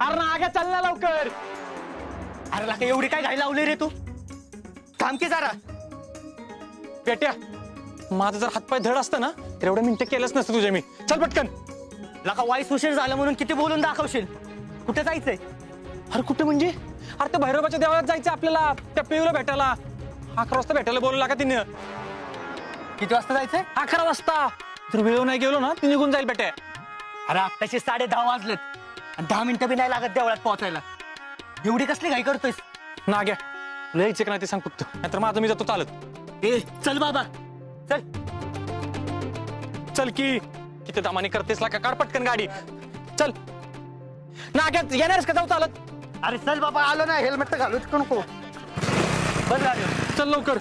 अरे नाग्या चल ना लवकर. अरे लाका एवढी काय घाई लावली रे तू. थांब की जरा. पेट्या माझं जर हातपाय धड असतं ना तर एवढ्या मिनिटं केलंच नसतं तुझ्या मी. चल पटकन. लाका वाईस उशीर झाला म्हणून किती बोलून दाखवशील. कुठे जायचंय? अरे कुठे म्हणजे? अरे त्या भैरवाच्या देवळात जायचं आपल्याला, त्या पिऊला भेटायला. 11 वाजता भेटायला बोलवला का तिने? किती वाजता जायचंय? 11 वाजता. तर वेळ नाही गेलो ना ती निघून जाईल बेट्या. अरे आत्ताचे 10:30 वाजलेत आणि 10 मिनिटं बी नाही लागत देवळात पोहोचायला. एवढी कसली घाई करतोयस? नाग्या तुला यायचं का नाही ते सांग फक्त, नाहीतर माझं मी जातो चालत. ए चल बाबा चल. चल की किती दामाने करतेस का? काढ पटकन गाडी. चल नाग्या येणारच का जाऊ चालत? अरे चल बाबा आलो ना. हेल्मेट तर घालूच का नको. बस गाडी. चल लवकर.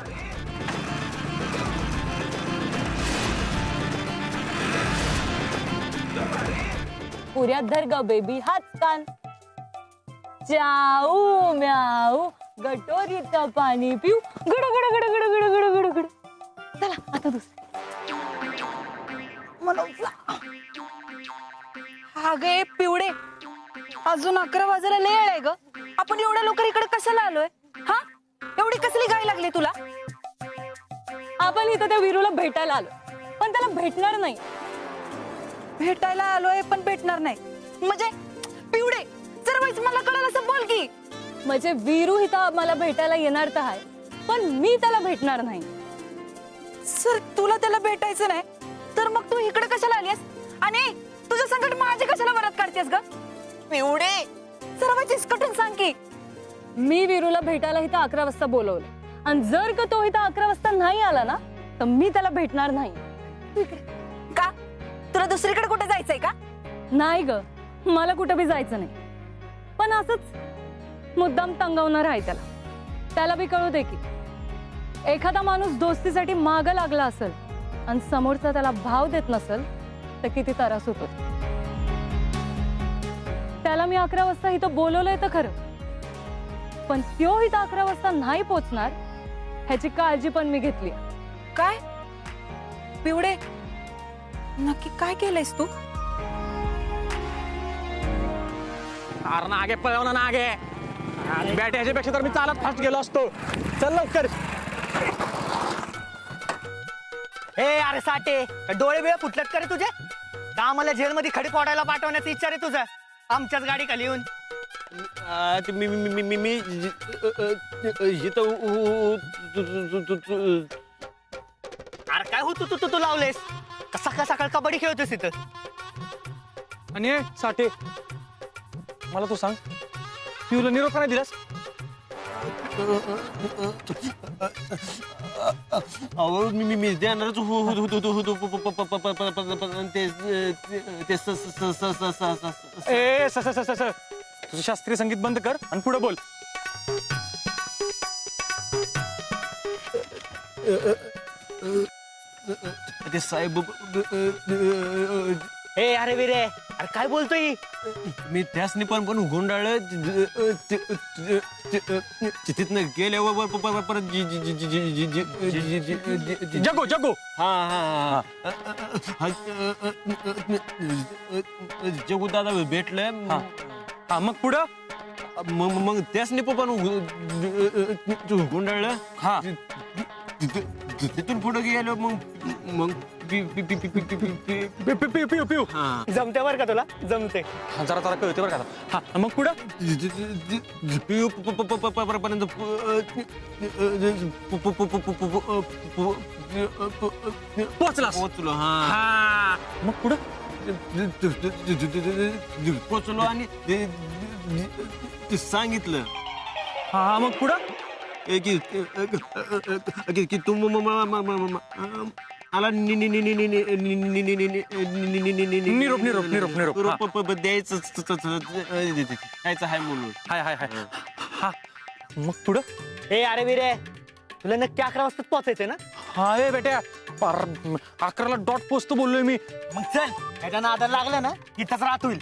पुऱ्यात धर ग बेबी हात कान. चाऊ म्याऊ गटोरीत पाणी पिऊ गड गड गड गड गड गड गड गड. चला आता दुसरं. अगे पिवडे, अजून 11 वाजायला लय वेळ आहे ग. आपण एवढ्या लवकर इकडे कशाला आलोय? हा एवढी कसली घाई लागली तुला? आपण इथं त्या वीरूला भेटायला आलो, पण त्याला भेटणार नाही. भेटायला आलोय पण भेटणार नाही म्हणजे? पिवडे जरा वाईच मला कळलं असं बोल की. म्हणजे वीरू इथं मला भेटायला येणार तर आहे, पण मी त्याला भेटणार नाही. सर तुला त्याला भेटायचं नाही तर मग तू इकडे कशाला आलीस? आणि तुझं संकट माझे कशाला वरात काढतेस ग? पिवडे जरा वाईच इसकटून सांग की. मी वीरूला भेटायला इथं 11 वाजता बोलवलं, आणि जर का तो इथं 11 वाजता नाही आला ना तर मी त्याला भेटणार नाही. का? तुला दुसरीकडे कुठे जायचंय का? नाही ग, मला कुठं बी जायचं नाही. पण असंच मुद्दाम तंगवणार आहे त्याला. त्याला बी कळू दे की एखादा माणूस दोस्तीसाठी माग लागला असेल आणि समोरचा त्याला भाव देत नसेल तर किती त्रास होतो. त्याला मी 11 वाजता इथं बोलवलंय तर खरं, पण त्यो इथं 11 वाजता नाही पोचणार ह्याची काळजी पण मी घेतली. काय पिवडे नक्की काय केलंयस तू? अरे नागे पळव ना नागे. बॅट ह्याच्यापेक्षा तर मी चालत फास्ट गेलो असतो. चल लवकर. ए अरे साठे डोळे बिळे फुटलेत का रे तुझे? का आम्हाला जेलमध्ये खडी फोडायला पाठवण्याचा इच्छा रे तुझा आमच्याच गाडी खाली येऊन? मी अरे काय होतो तू लावलेस? सकाळ सकाळ कबड्डी खेळतोस इथं. आणि साठे मला तू सांग, पिऊला निरोप का नाही दिलास? मी देणारच तुझं शास्त्रीय संगीत बंद कर आणि पुढे बोल. ते साहेब ए अरे विरे अरे काय बोलतोय? मी त्यासनी पण गुंडाळलं तिथनं गेल्यावर परत जगो जगो. हा जगू दादा भेटलं. हा मग पुढं? मग त्यासनी पण गुंडाळलं. हा तिथून पुढे गेलो मग पिऊ पिऊ. जमते बर का तुला? जमते. जरा जरा कळते बरं का. हा मग पुढं? पिऊ पर्यंत पोचलो. हा मग पुढं? पोचलो आणि सांगितलं. हा मग पुढं? की तू मला निरोप द्यायचं आहे म्हणून. हाय हाय हाय. हा मग पुढं? ए अरे विरे तुला नक्की 11 वाजता पोहोचायचंय ना? हा ए बेट्या 11ला डॉट पोचतो बोललोय मी. मग चल त्याच्या नादाला लागलं ना इथंच राहत होईल.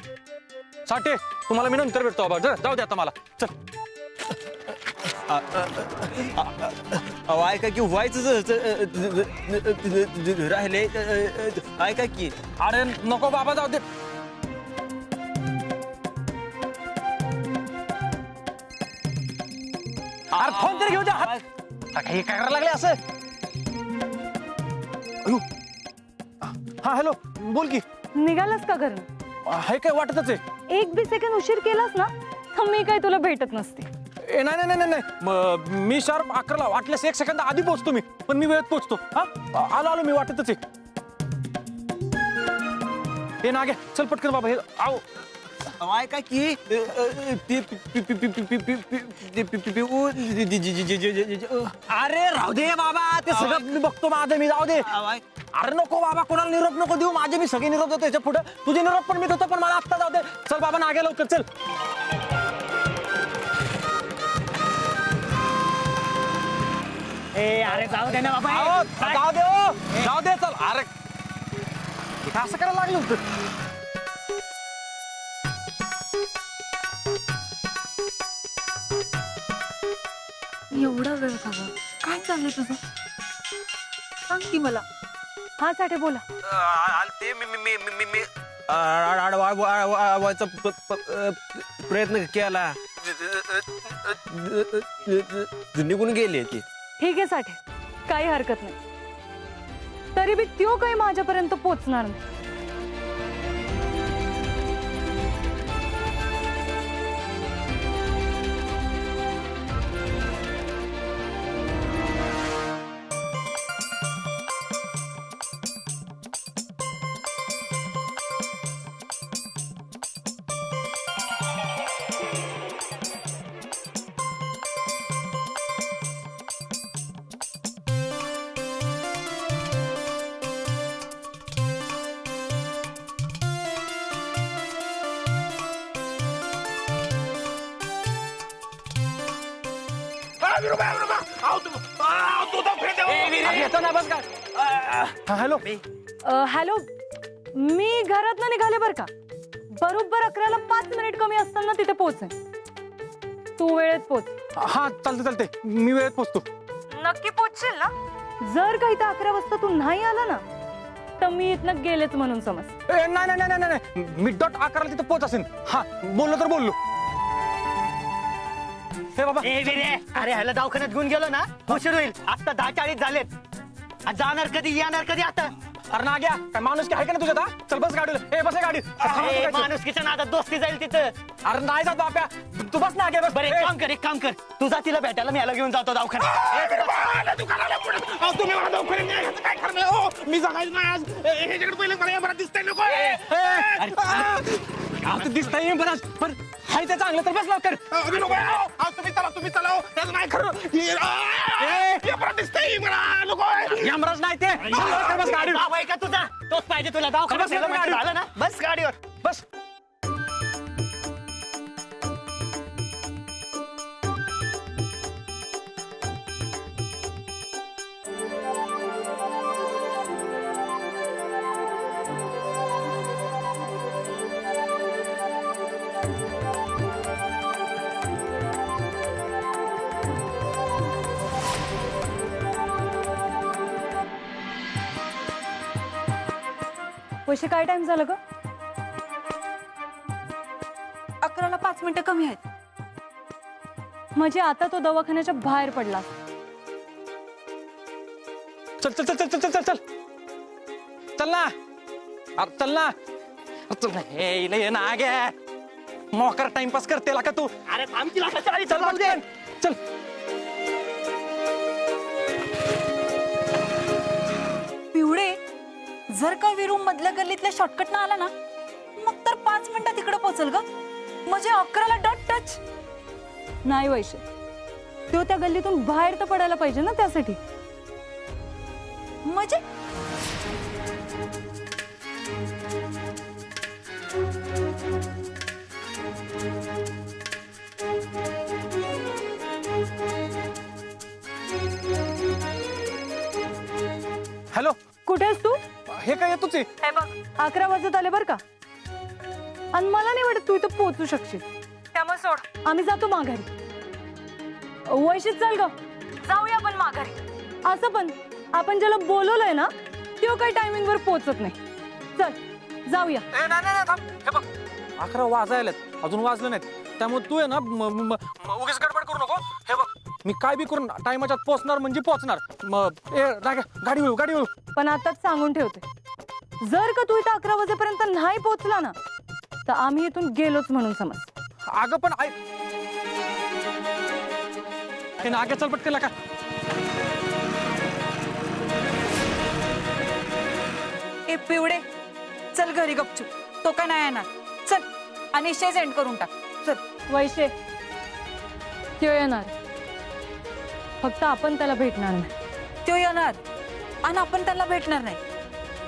साठे तुम्हाला मी नंतर भेटतो बाबा. जाऊ दे आता मला. चल. ऐका की व्हायचं राहिले. ऐका की. अरे नको बाबा जाऊ दे. अरे फोन तरी घेऊ द्या हात. हे काय करायला लागले असं? अयो. हा हॅलो, बोल की. निघालास का घरून? हे काय वाटतच आहे. एक बी सेकंड उशीर केलास ना तर मी काय तुला भेटत नसते. नाही नाही नाही नाही, मी शार्प 11ला, वाटल्यास 1 सेकंद आधी पोहोचतो मी, पण मी वेळेत पोहोचतो. हा आलो आलो, मी वाटतच आहे. हे नागे चल पटकन बाबा, हे आव. ऐका की अरे राहू दे बाबा, ते सगळं मी बघतो माझं, मी जाऊ दे. अरे नको बाबा, कोणाला निरोप नको देऊ, माझे मी सगळे निरोप देतो याच्या पुढे. तुझे निरोप पण मी देतो, पण मला आत्ता जाऊ दे. चल बाबा नागे लवकर चल. अरे जाऊ दे ना बाबा. आओ, जाऊ दे ओ, जाऊ दे चल. अरे हे काय असं करायला लागलं होतं? एवढा वेळ का गं? काय चाललंय तुझं? सांग की मला. हा साठे बोला. ते मी अडवायचा प्रयत्न केला, निघून गेले ते. ठीक आहे साठे, काही हरकत नाही. तरी बी त्यो काही माझ्यापर्यंत पोचणार नाही. येतो ना, बस का. हॅलो. हॅलो, मी घरातनं निघाले बर का. बरोबर 11ला 5 मिनिट कमी असताना तिथे पोहोचेन. तू वेळेत पोच. हा चालते चालते, मी वेळेत पोहोचतो. नक्की पोचशील ना? जर काही तर 11 वाजता तू नाही आला ना तर मी इथनं गेलेच म्हणून समज. नाही नाही नाही नाही नाही, मी डॉट 11ला तिथे पोहोच असेल. हा बोललो तर बोललो. हे बाबा, अरे ह्याला दवाखान्यात घेऊन गेलो ना उशीर होईल. आता 10:40 झालेत. जाणार कधी, येणार कधी आता? अरे ना गया, काय माणूस की आहे का ना तुझ्यात? चल बस गाडीला. हे बस गाडी. माणूस किचन आता दोस्ती जाईल तिथं. अरे नाही जात बाप्या, तू बस ना. बस बरं एक काम कर, तुझा तिला भेटायला मी याला घेऊन जातो दवाखान्यात. तुम्ही मला दवाखान्यात न्यायचं काय करणार हो? मी जगायचं नाही आज. ह्याच्याकडे पहिले मला बरं दिसतंय नको. आता दिसतंय बरंच, पण हाय ते चांगलं तर बस लवकर. तुम्ही चला त्याचं नाही खरं. दिसतंय मला नको. यमराज नाही ते. बस गाडी. बाबा का तुझा तोच पाहिजे तुला दवाखान्यात झालं ना. बस गाडीवर बस. पैसे काय टाइम झालं ग? 11ला 5 मिनिटं कमी आहेत. म्हणजे आता तो दवाखान्याच्या बाहेर पडला. चल चल चल चल चल चल चल चल ना. अरे चल ना. चल ना. हे ना आगे मोकर टाइमपास करते का तू? अरे थांब तिला. चल पटकन. चल. पिवडे, जर का विरूम मधल्या गल्लीतल्या शॉर्टकट ना आला ना मग तर 5 मिनिटात तिकडे पोहोचल ग. म्हणजे 11ला डॉट टच. नाही वैशे, तो त्या गल्लीतून बाहेर तर पडायला पाहिजे ना त्यासाठी. म्हणजे हॅलो, कुठे आहेस तू? हे काय येतोच आहे. हे बघ 11 वाजत आले बर का. आणि मला नाही वाटत तू इथं पोहोचू शकशील. त्यामुळे सोड, आम्ही जातो माघारी. वैशीत चल ग, जाऊया आपण माघारी. असं पण आपण ज्याला बोलवलंय ना तो काही टायमिंग वर पोहोचत नाही. चल जाऊया. नाही थांब. हे बघ 11 वाजायला अजून वाजलं नाहीत, त्यामुळे तू आहे ना उगीच गडबड करू नको. हे बघ मी काय बी करून टायमाच्या आत पोहोचणार म्हणजे पोहोचणार. मग ए रागा, गाडी वळू गाडी वळू. पण आताच सांगून ठेवते, जर का तू इथं 11 वाजेपर्यंत नाही पोहोचला ना, तर आम्ही इथून गेलोच म्हणून समज. अगं पण ऐक, हे नाग्या चल पटकेला का. ए पिवडे, चल घरी गपचूप. तो काय नाही येणार. चल आणि शेज एंड करून टाक. चल. वैशे, त्यो येणार, फक्त आपण त्याला भेटणार नाही. तो येणार आणि आपण त्याला भेटणार नाही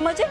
म्हणजे?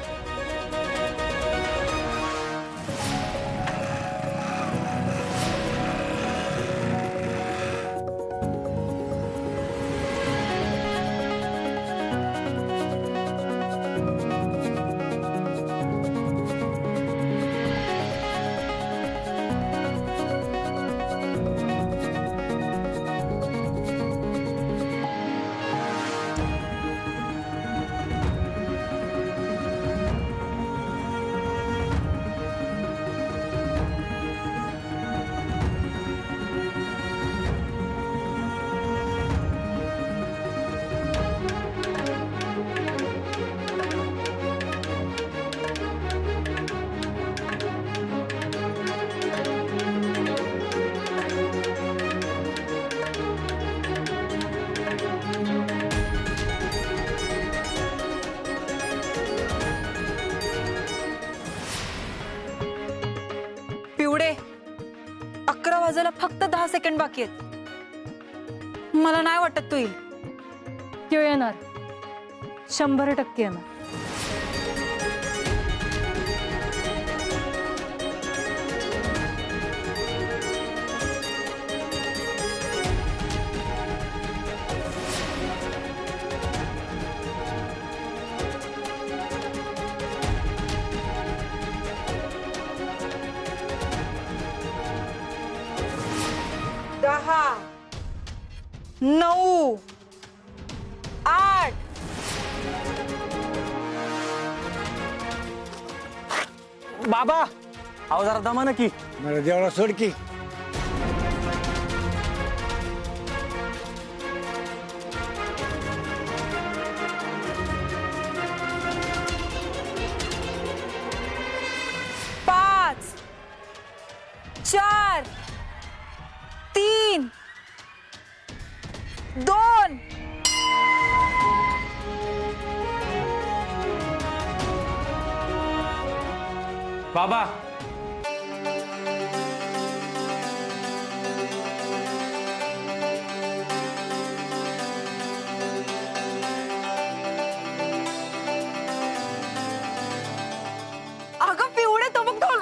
पिवडे, 11 वाजायला फक्त 10 सेकंड बाकी आहेत. मला नाही वाटत तू येईल. त्यो येणार, 100% येणार. दहा, 9, 8. बाबा, अहो जरा दमा ना की. मला देवळा सोड की. पाच, 4, 3, 2. बाबा, अगं पिवडे, तो बघ ढोल.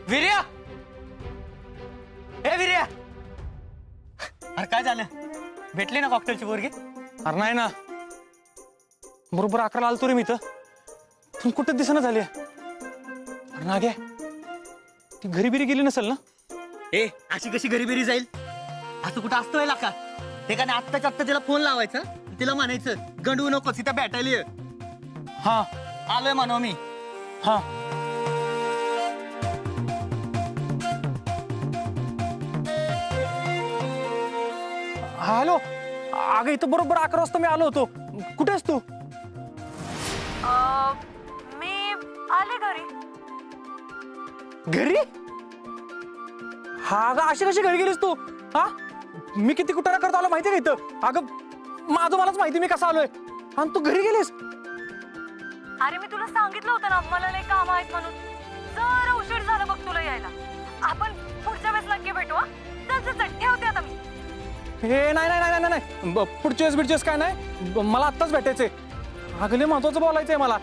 वीर्या, हे वीर्या, अरे काय झालं? भेटली ना कॉकटेलची पोरगी? अरे नाही ना, बरोबर 11 आलतो रे मी इथं, पण कुठं दिसणं झाली. अरे नाग्या, ती घरी बिरी गेली नसेल ना? ए, अशी कशी घरी बिरी जाईल? असं कुठं असतोय का? ते का नाही, आत्ताच्या आत्ता तिला फोन लावायचा, तिला म्हणायचं गंडवू नकोस, इथं भेटायला ये. हा आलोय म्हणू मी. हा. हॅलो, अगं इथं बरोबर 11 वाजता मी आलो होतो. कुठे आहेस तू? मी आले घरी. घरी? हा अगं, अशी कशी घरी गेलीस तू? हा, मी किती कुठारा करत आलो माहितीये का इथं? अगं माझं मलाच माहिती मी कसा आलोय, आणि तू घरी गेलीस. अरे मी तुला सांगितलं होतं ना, मला लय काम आहेत म्हणून. जरा उशीर झाला बघ तुला यायला. आपण पुढच्या वेळेस नक्की भेटू हा. चल चल चल, ठेवते आता मी. हे नाही नाही नाही नाही नाही पुढचेच बिडचेस काय नाही, मला आत्ताच भेटायचंय. अगले महत्वाचं बोलायचंय मला.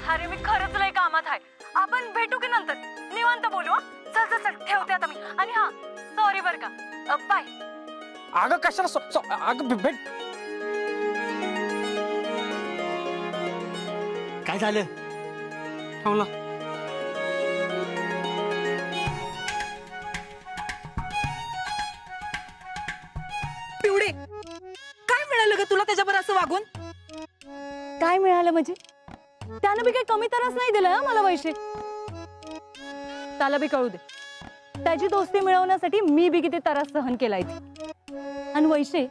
अरे मी खरंच लय कामात आहे. आपण भेटू की नंतर निवांत बोलू हा. चल चल चल, ठेवते आता मी. आणि हा, सॉरी बर का. बाय. अगं कशाला अगं भेट. काय झालं? ठेवला. पिवडे, काय मिळालं ग तुला त्याच्यावर असं वागून? काय मिळालं म्हणजे? त्यानं बी काही कमी तरच नाही दिलं हं मला पैसे. त्याला बी कळू दे, त्याची दोस्ती मिळवण्यासाठी मी बी किती त्रास सहन केलाय ते. आणि वैशे,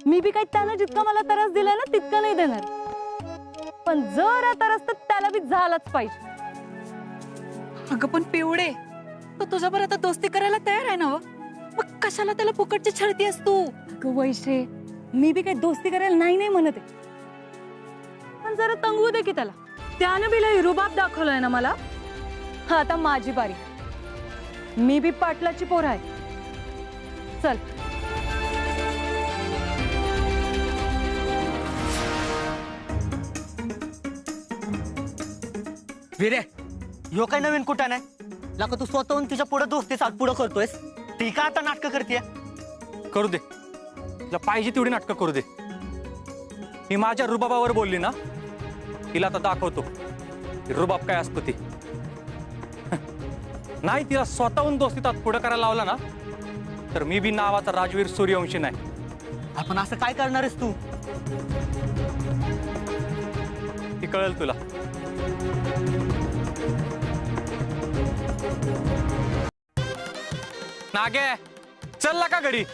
मी बी काही त्यानं जितका मला त्रास दिला ना तितका नाही देणार. पण जर हा त्रास तर त्याला बी झालाच पाहिजे. अगं पण पिवडे, तो तुझ्यावर आता दोस्ती करायला तयार आहे ना व? मग कशाला त्याला फुकटची छळतीयस तू? अगं वैशे, मी बी काही दोस्ती करायला नाही नाही म्हणत आहे. पण जरा तंगू दे की त्याला. त्यानं बी लय रुबाब दाखवलाय ना मला. हा, आता माझी बारी. मी बी पाटलाची पोर आहे. चल. विरे, ह्यो काय नवीन कुठं नाही. लका तू स्वतःहून तिच्या पुढे दोस्ती सात पुढं करतोयस. ती का आता नाटकं करतेय? करू दे, तिला पाहिजे तेवढी नाटकं करू दे. मी माझ्या रुबाबावर बोलली ना, तिला आता दाखवतो की रुबाब काय असतो ती. नाही तिला स्वतःहून दोस्तीतात पुढं करायला लावला ना, तर मी बी नावाचा राजवीर सूर्यवंशी नाही. आपण असं काय करणार आहेस तू? ती कळेल तुला. नागे, चल का घरी.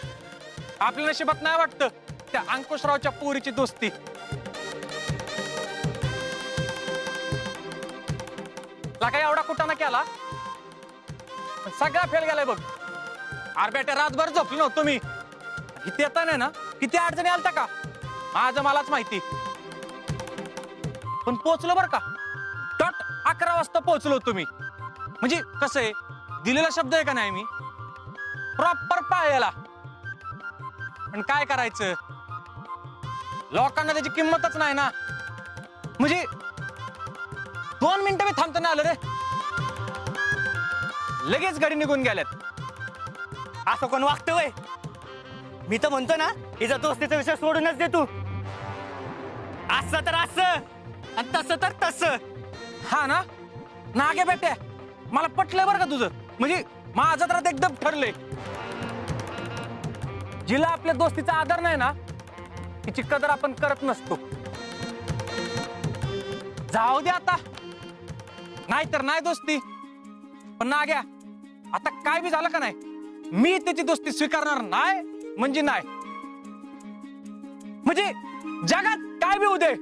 आपल्या नशिबात नाही वाटतं त्या अंकुशरावच्या पोरीची दोस्ती. लागा एवढा कुटाणा केला, पण सगळा फेल गेलाय बघ. अरे बेटा, रातभर झोपलो नव्हतो मी. किती येता नाही ना, किती अडचणी आलता का माझं मलाच माहिती. पण पोचलो बर का, टट 11 वाजता पोहोचलो तुम्ही. म्हणजे कसं आहे, दिलेला शब्द आहे का नाही मी प्रॉपर पाळलेला. पण काय करायचं, लोकांना त्याची किंमतच नाही ना. म्हणजे 2 मिनिटं मी थांबतो ना आलं रे, लगेच घरी निघून गेल्यात. असं कोण वागतोय? मी तर म्हणतो ना, हिचा दोस्तीचा विषय सोडूनच दे तू. असं तर असं आणि तसं तर तसं. हा ना, नागे बेटे, मला पटलंय बरं का तुझं. म्हणजे माझं तर आता एकदम ठरलंय. जिला आपल्या दोस्तीचा आदर नाही ना, तिची कदर आपण करत नसतो. जाऊ दे आता, नाहीतर नाही दोस्ती. पण नाग्या, आता काय बी झालं का नाही, मी त्याची दोस्ती स्वीकारणार नाही म्हणजे नाही. म्हणजे जगात काय बी होऊ दे,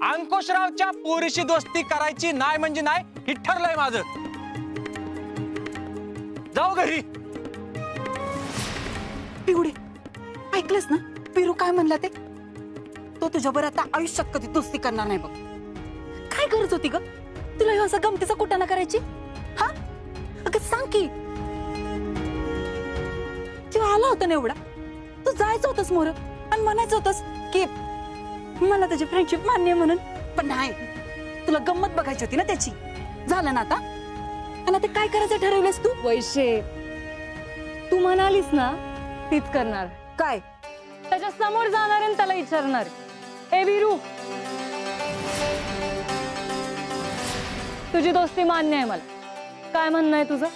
अंकुशरावच्या पोरीशी दोस्ती करायची नाही म्हणजे नाही, हे ठरलंय माझं. जाऊ घरी. पिवडे, ऐकलंस ना पिरू काय म्हणला ते? तो तुझ्यावर आता आयुष्यात कधी दोस्ती करणार नाही बघ. काय गरज होती ग तुला ह्यो असा गमतीचा कुटाणा करायची? हा, अगं सांग की. जेव्हा आला होता ना एवढा, तू जायचं होतंस मोर आणि म्हणायचं होतंस की मला त्याची फ्रेंडशिप मान्य म्हणून. पण नाही, तुला गंमत बघायची होती ना त्याची. झालं ना आता. आणि आता काय करायचं ठरवलंस तू? वैशे, तू म्हणालीस ना तीच करणार. काय? त्याच्या समोर जाणार आणि त्याला विचारणार, ए वीरू, तुझी दोस्ती मान्य आहे मला. काय म्हणणं आहे तुझं?